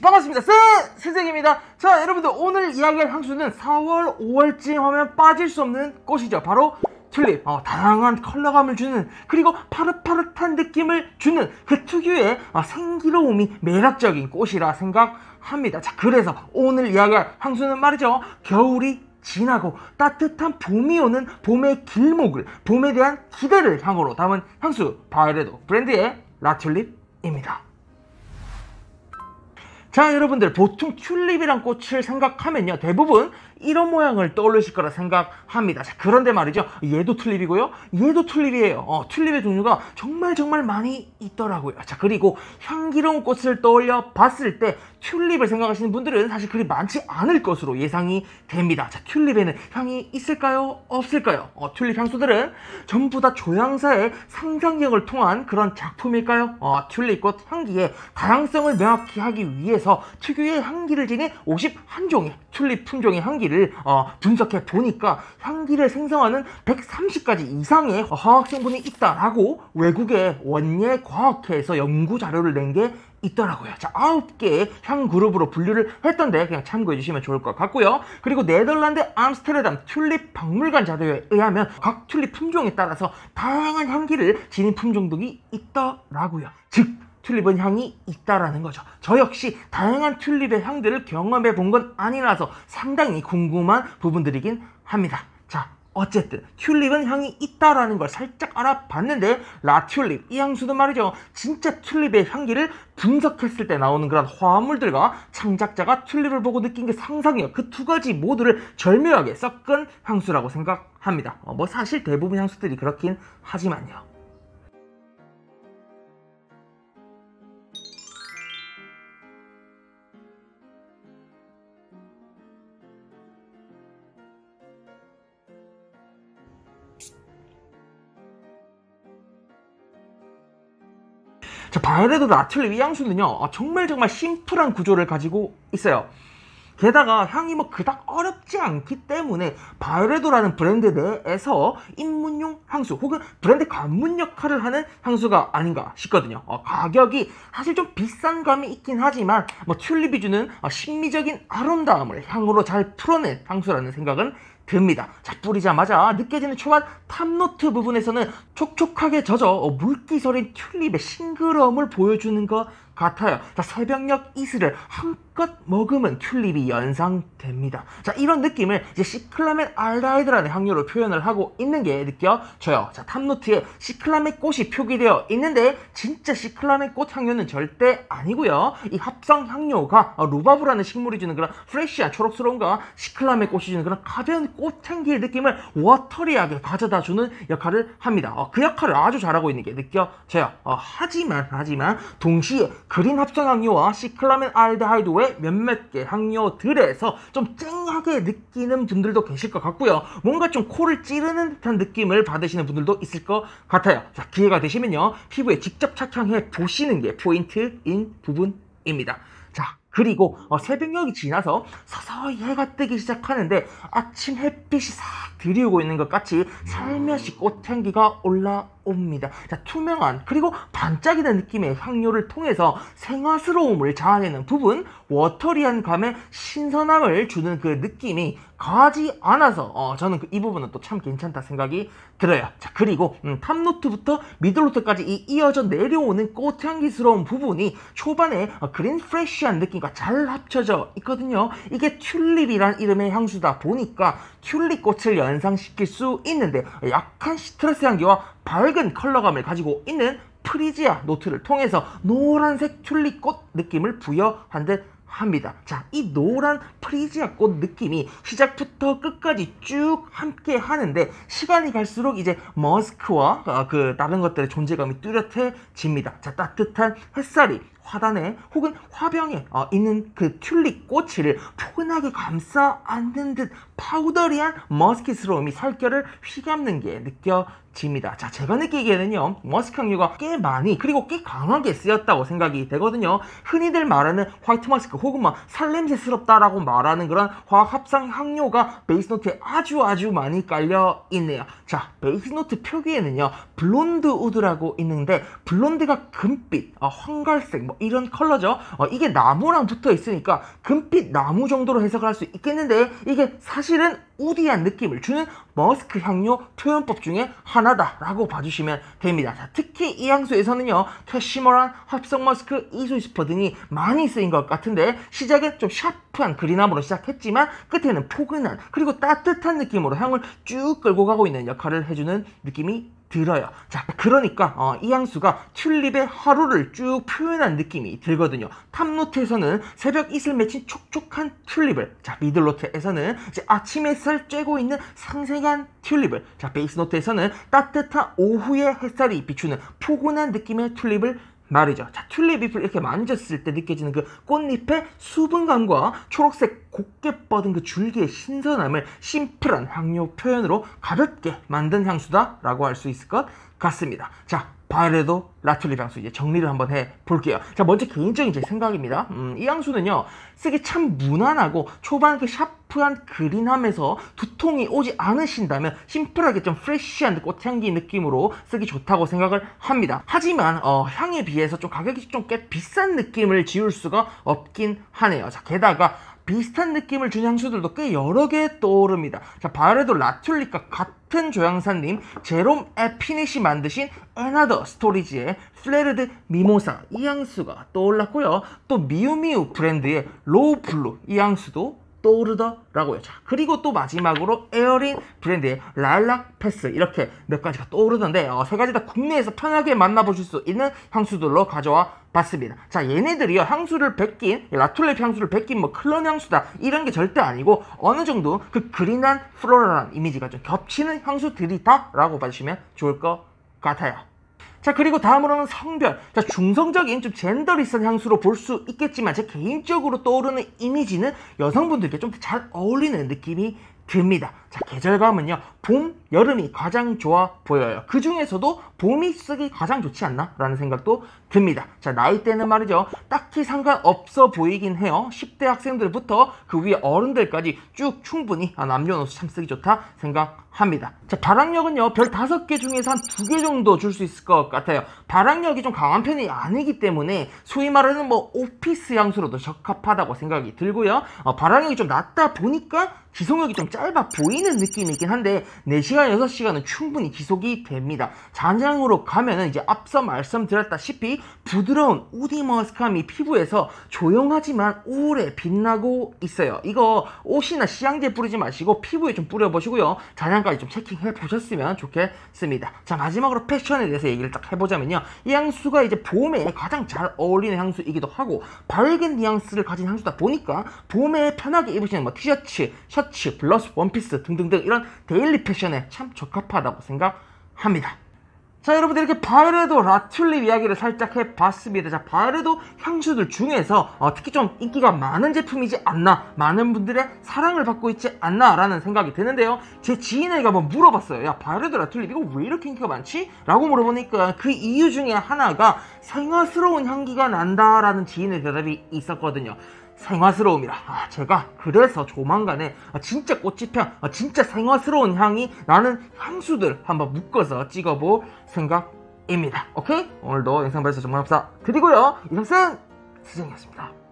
반갑습니다. 스승입니다. 자, 여러분들 오늘 이야기할 향수는 4월, 5월쯤 하면 빠질 수 없는 꽃이죠. 바로 튤립. 다양한 컬러감을 주는, 그리고 파릇파릇한 느낌을 주는 그 특유의 생기로움이 매력적인 꽃이라 생각합니다. 자, 그래서 오늘 이야기할 향수는 말이죠, 겨울이 지나고 따뜻한 봄이 오는 봄의 길목을, 봄에 대한 기대를 향으로 담은 향수, 바이레도 브랜드의 라튤립입니다. 자, 여러분들 보통 튤립이란 꽃을 생각하면요, 대부분 이런 모양을 떠올리실 거라 생각합니다. 자, 그런데 말이죠, 얘도 튤립이고요, 얘도 튤립이에요. 튤립의 종류가 정말 많이 있더라고요. 자, 그리고 향기로운 꽃을 떠올려 봤을 때 튤립을 생각하시는 분들은 사실 그리 많지 않을 것으로 예상이 됩니다. 자, 튤립에는 향이 있을까요? 없을까요? 튤립 향수들은 전부 다 조향사의 상상력을 통한 그런 작품일까요? 튤립꽃 향기의 다양성을 명확히 하기 위해서 특유의 향기를 지닌 51종의 튤립 품종의 향기를 분석해 보니까 향기를 생성하는 130가지 이상의 화학성분이 있다라고 외국의 원예과학회에서 연구 자료를 낸 게 있더라고요. 자, 9개의 향 그룹으로 분류를 했던데 그냥 참고해 주시면 좋을 것 같고요. 그리고 네덜란드 암스테르담 튤립 박물관 자료에 의하면 각 튤립 품종에 따라서 다양한 향기를 지닌 품종들이 있더라고요. 즉, 튤립은 향이 있다라는 거죠. 저 역시 다양한 튤립의 향들을 경험해 본 건 아니라서 상당히 궁금한 부분들이긴 합니다. 자, 어쨌든 튤립은 향이 있다라는 걸 살짝 알아봤는데, 라튤립 이 향수는 말이죠, 진짜 튤립의 향기를 분석했을 때 나오는 그런 화합물들과 창작자가 튤립을 보고 느낀 게 상상력, 그 두 가지 모두를 절묘하게 섞은 향수라고 생각합니다. 뭐 사실 대부분 향수들이 그렇긴 하지만요. 자, 바이레도 라튤립 이 향수는요, 정말 심플한 구조를 가지고 있어요. 게다가 향이 그닥 어렵지 않기 때문에 바이레도라는 브랜드 내에서 입문용 향수 혹은 브랜드 관문 역할을 하는 향수가 아닌가 싶거든요. 가격이 사실 좀 비싼 감이 있긴 하지만 튤립이 주는 심미적인 아름다움을 향으로 잘 풀어낸 향수라는 생각은 듭니다. 자, 뿌리자마자 느껴지는 초반 탑노트 부분에서는 촉촉하게 젖어 물기 서린 튤립의 싱그러움을 보여주는 것 같아요. 자, 새벽녘 이슬을 한껏 머금은 튤립이 연상됩니다. 자, 이런 느낌을 이제 시클라멘 알데하이드라는 향료로 표현을 하고 있는 게 느껴져요. 자, 탑노트에 시클라멘 꽃이 표기되어 있는데 진짜 시클라멘 꽃 향료는 절대 아니고요. 이 합성 향료가 루바브라는 식물이 주는 그런 프레쉬한 초록스러움과 시클라멘 꽃이 주는 그런 가벼운 꽃향기의 느낌을 워터리하게 가져다주는 역할을 합니다. 그 역할을 아주 잘하고 있는 게 느껴져요. 하지만 동시에 그린 합성 향료와 시클라멘 알데하이드 외 몇몇 개 향료들에서 좀 쨍하게 느끼는 분들도 계실 것 같고요. 뭔가 좀 코를 찌르는 듯한 느낌을 받으시는 분들도 있을 것 같아요. 자, 기회가 되시면요, 피부에 직접 착향해 보시는 게 포인트인 부분입니다. 자, 그리고 새벽녘이 지나서 서서히 해가 뜨기 시작하는데 아침 햇빛이 싹 들이오고 있는 것 같이 살며시 꽃향기가 올라옵니다. 자, 투명한 그리고 반짝이는 느낌의 향료를 통해서 생화스러움을 자아내는 부분, 워터리한 감의 신선함을 주는 그 느낌이 과하지 않아서 저는 이 부분은 또 참 괜찮다 생각이 들어요. 자, 그리고 탑노트부터 미들노트까지 이어져 내려오는 꽃향기스러운 부분이 초반에 그린 프레쉬한 느낌과 잘 합쳐져 있거든요. 이게 튤립이란 이름의 향수다 보니까 튤립 꽃을 연상시킬 수 있는데 약한 시트러스 향기와 밝은 컬러감을 가지고 있는 프리지아 노트를 통해서 노란색 튤립꽃 느낌을 부여한 듯 합니다. 자, 이 노란 프리지아 꽃 느낌이 시작부터 끝까지 쭉 함께 하는데 시간이 갈수록 이제 머스크와 다른 것들의 존재감이 뚜렷해집니다. 자, 따뜻한 햇살이 화단에 혹은 화병에 있는 그 튤립 꽃을 포근하게 감싸 안는 듯 파우더리한 머스키스러움이 살결을 휘감는 게 느껴집니다. 자, 제가 느끼기에는요, 머스크 향료가 꽤 많이 그리고 꽤 강하게 쓰였다고 생각이 되거든요. 흔히들 말하는 화이트 머스크 혹은 뭐 살냄새스럽다라고 말하는 그런 화학 합성 향료가 베이스 노트에 아주 많이 깔려 있네요. 자, 베이스 노트 표기에는요, 블론드 우드라고 있는데 블론드가 금빛, 황갈색 뭐 이런 컬러죠. 이게 나무랑 붙어 있으니까 금빛 나무 정도로 해석을 할 수 있겠는데, 이게 사실은 우디한 느낌을 주는 머스크 향료 표현법 중에 하나다라고 봐주시면 됩니다. 자, 특히 이 향수에서는요, 캐시머란 합성 머스크, 이소이스퍼 등이 많이 쓰인 것 같은데, 시작은 좀 샤프한 그린함으로 시작했지만 끝에는 포근한 그리고 따뜻한 느낌으로 향을 쭉 끌고 가고 있는 역할을 해주는 느낌이 들어요. 자, 그러니까 이 향수가 튤립의 하루를 쭉 표현한 느낌이 들거든요. 탑노트에서는 새벽 이슬 맺힌 촉촉한 튤립을, 자, 미들노트에서는 이제 아침 햇살 쬐고 있는 상생한 튤립을, 자, 베이스 노트에서는 따뜻한 오후의 햇살이 비추는 포근한 느낌의 튤립을 말이죠. 자, 튤립 잎을 이렇게 만졌을 때 느껴지는 그 꽃잎의 수분감과 초록색 곱게 뻗은 그 줄기의 신선함을 심플한 향료 표현으로 가볍게 만든 향수다라고 할 수 있을 것 같습니다. 자, 바이레도 라튤립 향수 이제 정리를 한번 해볼게요. 자, 먼저 개인적인 제 생각입니다. 이 향수는요, 쓰기 참 무난하고 초반 그 샤프한 그린함에서 두통이 오지 않으신다면 심플하게 좀 프레쉬한 꽃향기 느낌으로 쓰기 좋다고 생각을 합니다. 하지만 향에 비해서 좀 가격이 좀 꽤 비싼 느낌을 지울 수가 없긴 하네요. 자, 게다가 비슷한 느낌을 주는 향수들도 꽤 여러 개 떠오릅니다. 자, 바이레도 라튤립과 같은 조향사님 제롬 에피넷이 만드신 에나더 스토리지의 플레르드 미모사, 이 향수가 떠올랐고요. 또 미우미우 브랜드의 로우 블루, 이 향수도 떠오르더라고요. 자, 그리고 또 마지막으로 에어린 브랜드의 라일락 패스, 이렇게 몇 가지가 떠오르던데 세 가지 다 국내에서 편하게 만나보실 수 있는 향수들로 가져와 봤습니다. 자, 얘네들이요, 향수를 베낀, 라튤립 향수를 베낀 뭐 클론 향수다 이런 게 절대 아니고 어느 정도 그 그린한 플로럴한 이미지가 좀 겹치는 향수들이다 라고 봐주시면 좋을 것 같아요. 자, 그리고 다음으로는 성별. 자, 중성적인 좀 젠더리스한 향수로 볼 수 있겠지만 제 개인적으로 떠오르는 이미지는 여성분들께 좀 더 잘 어울리는 느낌이 듭니다. 자, 계절감은요, 봄, 여름이 가장 좋아 보여요. 그 중에서도 봄이 쓰기 가장 좋지 않나? 라는 생각도 듭니다. 자, 나이대는 말이죠, 딱히 상관없어 보이긴 해요. 10대 학생들부터 그 위에 어른들까지 쭉 충분히 남녀노소 참 쓰기 좋다 생각합니다. 자, 발악력은요, 별 5개 중에서 한 2개 정도 줄 수 있을 것 같아요. 발악력이 좀 강한 편이 아니기 때문에 소위 말하는 뭐 오피스 향수로도 적합하다고 생각이 들고요. 발악력이 좀 낮다 보니까 지속력이 좀 짧아 보이는 느낌이긴 한데 4시간, 6시간은 충분히 지속이 됩니다. 잔향으로 가면은 이제 앞서 말씀드렸다시피 부드러운 우디 머스크함이 피부에서 조용하지만 오래 빛나고 있어요. 이거 옷이나 시향제 뿌리지 마시고 피부에 좀 뿌려보시고요. 잔향까지 좀 체킹해 보셨으면 좋겠습니다. 자, 마지막으로 패션에 대해서 얘기를 딱 해보자면요, 이 향수가 이제 봄에 가장 잘 어울리는 향수이기도 하고 밝은 뉘앙스를 가진 향수다 보니까 봄에 편하게 입으시는 뭐 티셔츠, 셔츠, 블러스, 원피스 등등등 이런 데일리 패션에 참 적합하다고 생각합니다. 자, 여러분들 이렇게 바이레도 라튤립 이야기를 살짝 해봤습니다. 자, 바이레도 향수들 중에서 특히 좀 인기가 많은 제품이지 않나, 많은 분들의 사랑을 받고 있지 않나 라는 생각이 드는데요. 제 지인에게 한번 물어봤어요. 야, 바이레도 라튤립 이거 왜 이렇게 인기가 많지? 라고 물어보니까 그 이유 중에 하나가 생화스러운 향기가 난다라는 지인의 대답이 있었거든요. 생화스러움이라. 제가 그래서 조만간에 진짜 꽃집향, 진짜 생화스러운 향이 나는 향수들 한번 묶어서 찍어볼 생각입니다. 오케이? 오늘도 영상 봐주셔서 정말 감사드리고요. 이상은 수정이었습니다.